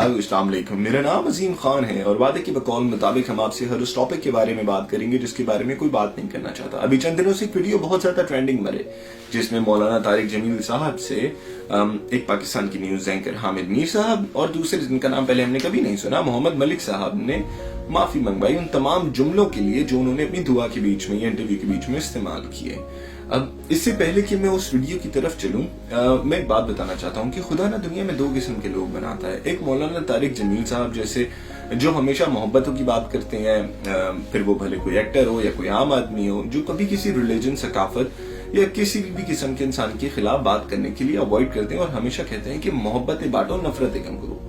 अस्सलाम वालेकुम, मेरा नाम अजीम खान है और वादे की बकौल मुताबिक हम आपसे हर उस टॉपिक के बारे में बात करेंगे जिसके बारे में कोई बात नहीं करना चाहता। अभी चंद दिनों से एक वीडियो बहुत ज्यादा ट्रेंडिंग में रहे जिसमें मौलाना तारिक जमील साहब से एक पाकिस्तान की न्यूज एंकर हामिद मीर साहब और दूसरे जिनका नाम पहले हमने कभी नहीं सुना मोहम्मद मलिक साहब ने माफी मंगवाई उन तमाम जुमलों के लिए जो उन्होंने अपनी दुआ के बीच में या इंटरव्यू के बीच में इस्तेमाल किए। अब इससे पहले कि मैं उस वीडियो की तरफ चलूं, मैं एक बात बताना चाहता हूं कि खुदा ना दुनिया में दो किस्म के लोग बनाता है। एक मौलाना तारिक जमील साहब जैसे जो हमेशा मोहब्बतों की बात करते हैं, फिर वो भले कोई एक्टर हो या कोई आम आदमी हो, जो कभी किसी रिलीजन, सकाफत या किसी भी किस्म के इंसान के खिलाफ बात करने के लिए अवॉइड करते हैं और हमेशा कहते हैं कि मोहब्बतें बांटो, नफरतें कम करो।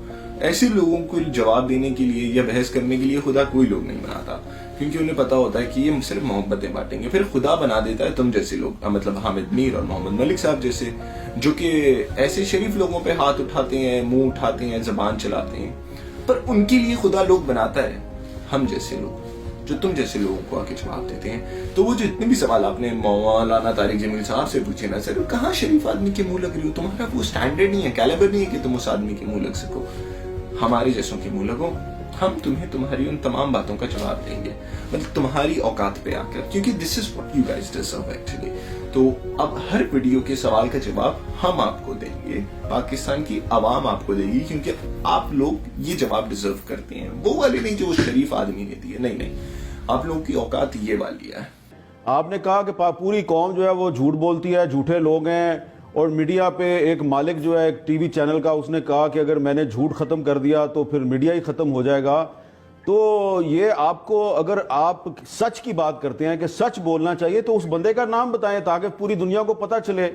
ऐसे लोगों को जवाब देने के लिए या बहस करने के लिए खुदा कोई लोग नहीं बनाता, क्योंकि उन्हें पता होता है कि ये सिर्फ मोहब्बतें बांटेंगे। फिर खुदा बना देता है तुम जैसे लोग, मतलब हामिद मीर और मोहम्मद मलिक साहब जैसे, जो कि ऐसे शरीफ लोगों पे हाथ उठाते हैं, मुंह उठाते हैं, जबान चलाते हैं। पर उनके लिए खुदा लोग बनाता है हम जैसे लोग, जो तुम जैसे लोगों को आके जवाब देते हैं। तो वो जितने भी सवाल आपने मौलाना तारिक जमील साहब से पूछे ना, सर कहाँ शरीफ आदमी के मुंह लग रही हो, तुम्हारा वो स्टैंडर्ड नहीं है, कैलिबर नहीं है कि तुम उस आदमी के मुंह लग सको। हमारे जैसों के मुंह लगो, हम तुम्हें तुम्हारी उन तमाम बातों का जवाब देंगे, मतलब तुम्हारी औकात पे आकर, क्योंकि this is what you guys deserve actually. तो अब हर वीडियो के सवाल का जवाब हम आपको देंगे, पाकिस्तान की आवाम आपको देगी, क्योंकि आप लोग ये जवाब डिजर्व करते हैं। वो वाले नहीं जो उस शरीफ आदमी ने दिए, नहीं, आप लोगों की औकात ये वाली है। आपने कहा कि पूरी कौम जो है वो झूठ बोलती है, झूठे लोग हैं, और मीडिया पे एक मालिक जो है एक टीवी चैनल का, उसने कहा कि अगर मैंने झूठ ख़त्म कर दिया तो फिर मीडिया ही ख़त्म हो जाएगा। तो ये आपको, अगर आप सच की बात करते हैं कि सच बोलना चाहिए, तो उस बंदे का नाम बताएं ताकि पूरी दुनिया को पता चले।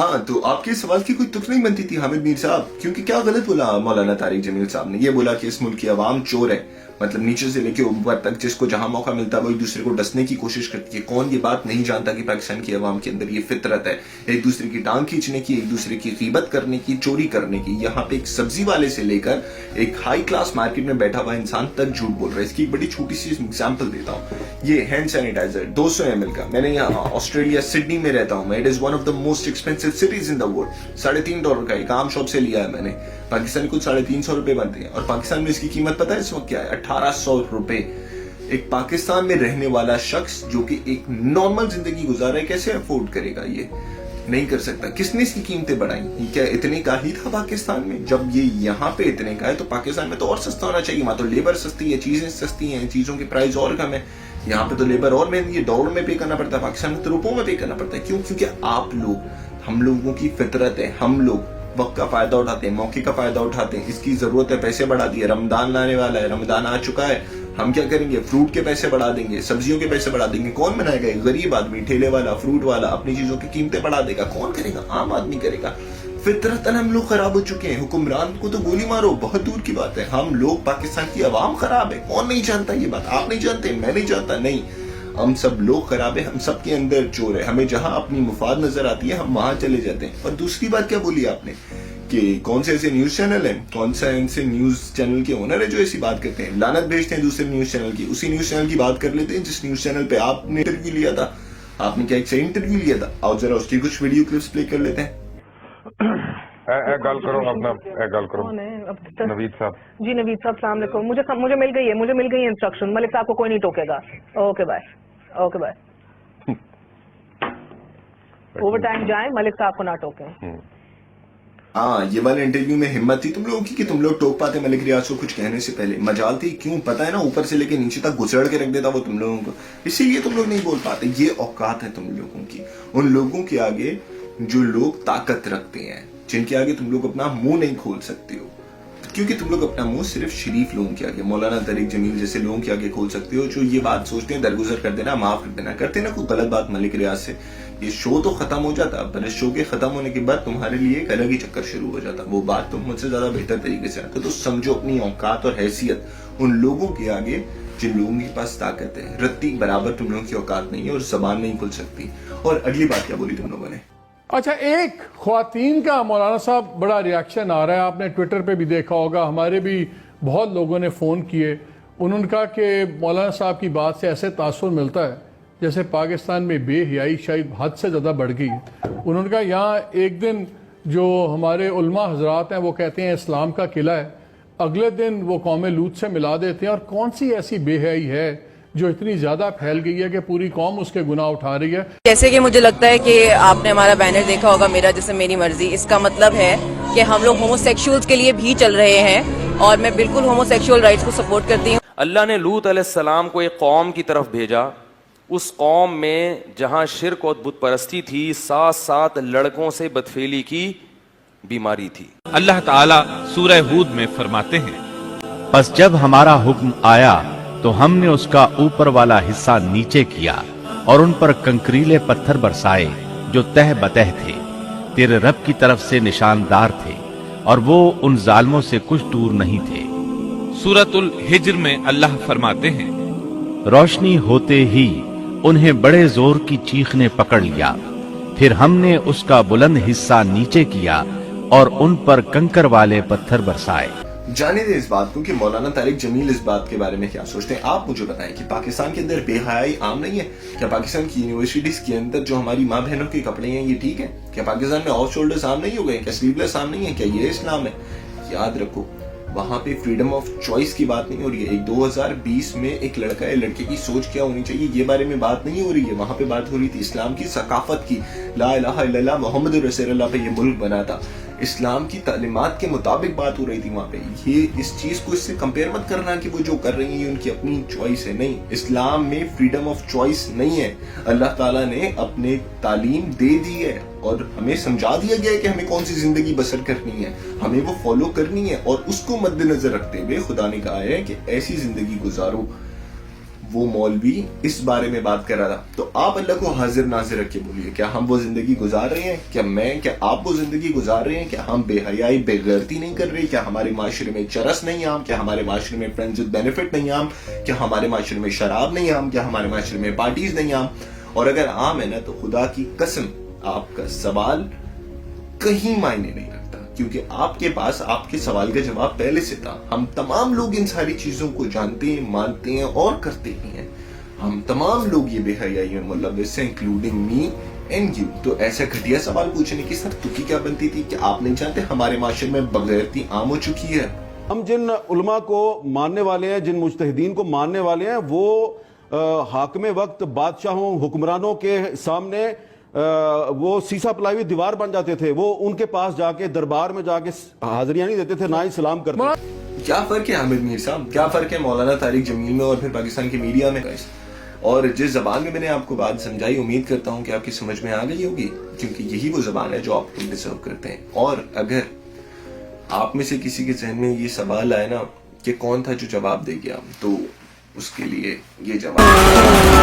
हाँ, तो आपके सवाल की कोई तुक नहीं बनती थी हामिद मीर साहब, क्योंकि क्या गलत बोला मौलाना तारिक जमील साहब ने? ये बोला कि इस मुल्क की आवाम चोर है, मतलब नीचे से लेके ऊपर तक जिसको जहां मौका मिलता है वो एक दूसरे को डसने की कोशिश करती है। कौन ये बात नहीं जानता कि पाकिस्तान की आवाम के अंदर ये फितरत है, एक दूसरे की टांग खींचने की, एक दूसरे की गीबत करने की, चोरी करने की। यहाँ पे एक सब्जी वाले से लेकर एक हाई क्लास मार्केट में बैठा हुआ इंसान तक झूठ बोल रहा है। इसकी एक बड़ी छोटी सी एग्जाम्पल देता हूँ। ये हैंड सैनिटाइजर 200 ml का, मैंने यहाँ ऑस्ट्रेलिया सिडनी में रहता हूँ मैं, it is one of the most expensive cities in the world. $3.5 का एक आम शॉप से लिया है मैंने। पाकिस्तान कुछ ₹350 बनते हैं और पाकिस्तान में इसकी कीमत पता है इस वक्त क्या है? ₹1800। एक पाकिस्तान में रहने वाला शख्स जो कि एक नॉर्मल जिंदगी गुजारा है, कैसे अफोर्ड करेगा? ये नहीं कर सकता। किसने इसकी कीमतें बढ़ाई? क्या इतने का ही था पाकिस्तान में? जब ये यहाँ पे इतने का है तो पाकिस्तान में तो और सस्ता होना चाहिए। वहां तो लेबर सस्ती है, चीजें सस्ती हैं, चीजों की प्राइस और कम है। यहाँ पे तो लेबर और महंगी है, डॉलर में पे करना पड़ता है, पाकिस्तान में तो रुपयों में पे करना पड़ता है। क्यों? क्योंकि आप लोग, हम लोगों की फितरत है, हम लोग वक्त का फायदा उठाते हैं, मौके का फायदा उठाते हैं। इसकी जरूरत है, पैसे बढ़ा दिए, रमजान लाने वाला है, रमजान आ चुका है, हम क्या करेंगे? फ्रूट के पैसे बढ़ा देंगे, सब्जियों के पैसे बढ़ा देंगे। कौन बनाएगा? गरीब आदमी, ठेले वाला, फ्रूट वाला अपनी चीजों की कीमतें बढ़ा देगा। कौन करेगा? आम आदमी करेगा। फितरतन हम लोग खराब हो चुके हैं। हुक्मरान को तो गोली मारो, बहुत दूर की बात है, हम लोग, पाकिस्तान की आवाम खराब है। कौन नहीं जानता ये बात? आप नहीं जानते, मैं नहीं जानता, नहीं, हम सब लोग खराब है, हम सब के अंदर चोर है। हमें जहां अपनी मुफाद नजर आती है हम वहां चले जाते हैं। और दूसरी बात क्या बोली आपने कि कौन से ऐसे न्यूज चैनल हैं, कौन सा ऐसे न्यूज चैनल के ओनर है जो ऐसी बात करते हैं, लानत भेजते हैं दूसरे न्यूज चैनल की। उसी न्यूज चैनल की बात कर लेते हैं जिस न्यूज चैनल पे आपने इंटरव्यू लिया था। आपने क्या एक सही इंटरव्यू लिया था? आओ जरा उसकी कुछ वीडियो क्लिप्स प्ले कर लेते हैं। गल करो अपना, गल करो। नवीद साहब जी, नवीद साहब सलाम अलैकुम। मुझे मिल गई है इंस्ट्रक्शन। मलिक साहब को कोई नहीं टोकेगा। Okay bye, okay bye. Over time जाए, मलिक साहब को ना टोकें। हाँ, ये वाले इंटरव्यू में हिम्मत थी तुम लोगों की कि तुम लोग टोक पाते मलिक रियाज को कुछ कहने से पहले। मजाल थी, क्यों? पता है ना, ऊपर से लेके नीचे तक घुसड़ के रख देता वो तुम लोगों को, इसीलिए तुम लोग नहीं बोल पाते। ये औकात है तुम लोगों की, उन लोगों के आगे जो लोग ताकत रखते हैं, जिनके आगे तुम लोग अपना मुंह नहीं खोल सकते हो, क्योंकि तुम लोग अपना मुंह सिर्फ शरीफ लोगों के आगे, मौलाना तारिक जमील जैसे लोगों के आगे खोल सकते हो, जो ये बात सोचते हैं दरगुजर कर देना, माफ कर देना। करते ना कोई गलत बात मलिक रियाज से, ये शो तो खत्म हो जाता, पर इस शो के खत्म होने के बाद तुम्हारे लिए एक अलग ही चक्कर शुरू हो जाता। वो बात तुम मुझसे ज्यादा बेहतर तरीके से आते। तो समझो अपनी औकात और हैसियत उन लोगों के आगे जिन लोगों के पास ताकत है। रत्ती बराबर तुम लोगों की औकात नहीं है और जबान नहीं खुल सकती। और अगली बात क्या बोली तुम लोगों ने? अच्छा, एक ख्वातीन का मौलाना साहब बड़ा रिएक्शन आ रहा है, आपने ट्विटर पे भी देखा होगा, हमारे भी बहुत लोगों ने फ़ोन किए। उन्होंने कहा कि मौलाना साहब की बात से ऐसे तासुर मिलता है जैसे पाकिस्तान में बेहयाई शायद हद से ज़्यादा बढ़ गई। उन्होंने कहा यहाँ एक दिन जो हमारे उलमा हजरात हैं वो कहते हैं इस्लाम का किला है, अगले दिन वो कौम लूत से मिला देते हैं। और कौन सी ऐसी बेहयाई है जो इतनी ज्यादा फैल गई है कि पूरी कौम उसके गुनाह उठा रही है। जैसे कि मुझे लगता है कि आपने हमारा बैनर देखा होगा, मेरा जिस्म मेरी मर्जी। इसका मतलब है कि हम लोग होमोसेक्सुअल्स के लिए भी चल रहे हैं और मैं बिल्कुल होमोसेक्सुअल राइट्स को सपोर्ट करती हूँ। अल्लाह ने लूत अलैहिस्सलाम को एक कौम की तरफ भेजा। उस कौम में जहां शिर्क और बुत परस्ती थी, साथ साथ लड़कों से बदफेली की बीमारी थी। अल्लाह ताला सूरह हूद में फरमाते हैं, बस जब हमारा हुक्म आया तो हमने उसका ऊपर वाला हिस्सा नीचे किया और उन पर कंकरीले पत्थर बरसाए जो तह बतह थे, तेरे रब की तरफ से निशानदार थे और वो उन जालिमों से कुछ दूर नहीं थे। सूरतुल हिज्र में अल्लाह फरमाते हैं, रोशनी होते ही उन्हें बड़े जोर की चीख ने पकड़ लिया, फिर हमने उसका बुलंद हिस्सा नीचे किया और उन पर कंकर वाले पत्थर बरसाए। जाने दे इस बात को कि मौलाना तारिक जमील इस बात के बारे में क्या सोचते हैं। आप मुझे बताएं कि पाकिस्तान के अंदर बेहयाई आम नहीं है क्या? पाकिस्तान की यूनिवर्सिटीज के अंदर जो हमारी माँ बहनों के कपड़े हैं ये ठीक है क्या? पाकिस्तान में ऑफ शोल्डर्स आम नहीं हो गए क्या? स्लीवलेस आम नहीं है क्या? ये इस्लाम है? याद रखो, वहां पे फ्रीडम ऑफ चॉइस की बात नहीं हो रही है। 2020 में एक लड़का या लड़के की सोच क्या होनी चाहिए ये बारे में बात नहीं हो रही है। वहां पे बात हो रही थी इस्लाम की, सकाफत की, ला इलाहा इल्लल्लाह मोहम्मद रसूलुल्लाह पे ये मुल्क बना था, इस्लाम की तालीमात के मुताबिक बात हो रही थी वहां पे। ये इस चीज को इससे कंपेयर मत करना कि वो जो कर रही है ये उनकी अपनी चॉइस है। नहीं, इस्लाम में फ्रीडम ऑफ चॉइस नहीं है। अल्लाह ताला ने अपने तालीम दे दी है और हमें समझा दिया गया है कि हमें कौन सी जिंदगी बसर करनी है, हमें वो फॉलो करनी है और उसको मद्देनजर रखते हुए खुदा ने कहा है कि ऐसी जिंदगी गुजारो। वो मौलवी इस बारे में बात कर रहा था, तो आप अल्लाह को हाजिर नाजिर रख के बोलिए, क्या हम वो जिंदगी गुजार रहे हैं? क्या आप वो जिंदगी गुजार रहे हैं? क्या हम बेहयाई बेगैरती नहीं कर रहे? क्या हमारे माशरे में चरस नहीं आम? क्या हमारे माशरे में फ्रेंड्स विद बेनिफिट नहीं आम? क्या हमारे माशरे में शराब नहीं आम? क्या हमारे माशरे में पार्टीज नहीं आम? और अगर आम है ना तो खुदा की कसम आपका सवाल कहीं मायने नहीं रखता, क्योंकि आपके पास आपके सवाल का जवाब पहले से था। हम तमाम लोग इन सारी चीजों को जानते हैं, मानते हैं और करते भी हैं। हम तमाम लोग ये बेहयाई में मुलव्वस हैं, इंक्लूडिंग मी एंड यू। तो ऐसा घटिया सवाल पूछने की सर तुकी क्या बनती थी? कि आप नहीं जानते हमारे माशरे में बगैरती आम हो चुकी है? हम जिन उलमा को मानने वाले हैं, जिन मुज्तहिदीन को मानने वाले हैं, वो हाकिम वक्त बादशाहों हुक्मरानों के सामने वो सीसा पलाई हुई दीवार बन जाते थे। वो उनके पास जाके दरबार में जाके हाजिरियां नहीं देते थे, ना ही सलाम करते। क्या फर्क है हामिद मीर साहब? क्या फर्क है मौलाना तारिक जमील में और फिर पाकिस्तान की मीडिया में? और जिस जबान में मैंने आपको बात समझाई, उम्मीद करता हूं कि आपकी समझ में आ गई होगी, क्योंकि यही वो जबान है जो आप डिजर्व करते हैं। और अगर आप में से किसी के जहन में ये सवाल आए ना कि कौन था जो जवाब दे गया, तो उसके लिए ये जवाब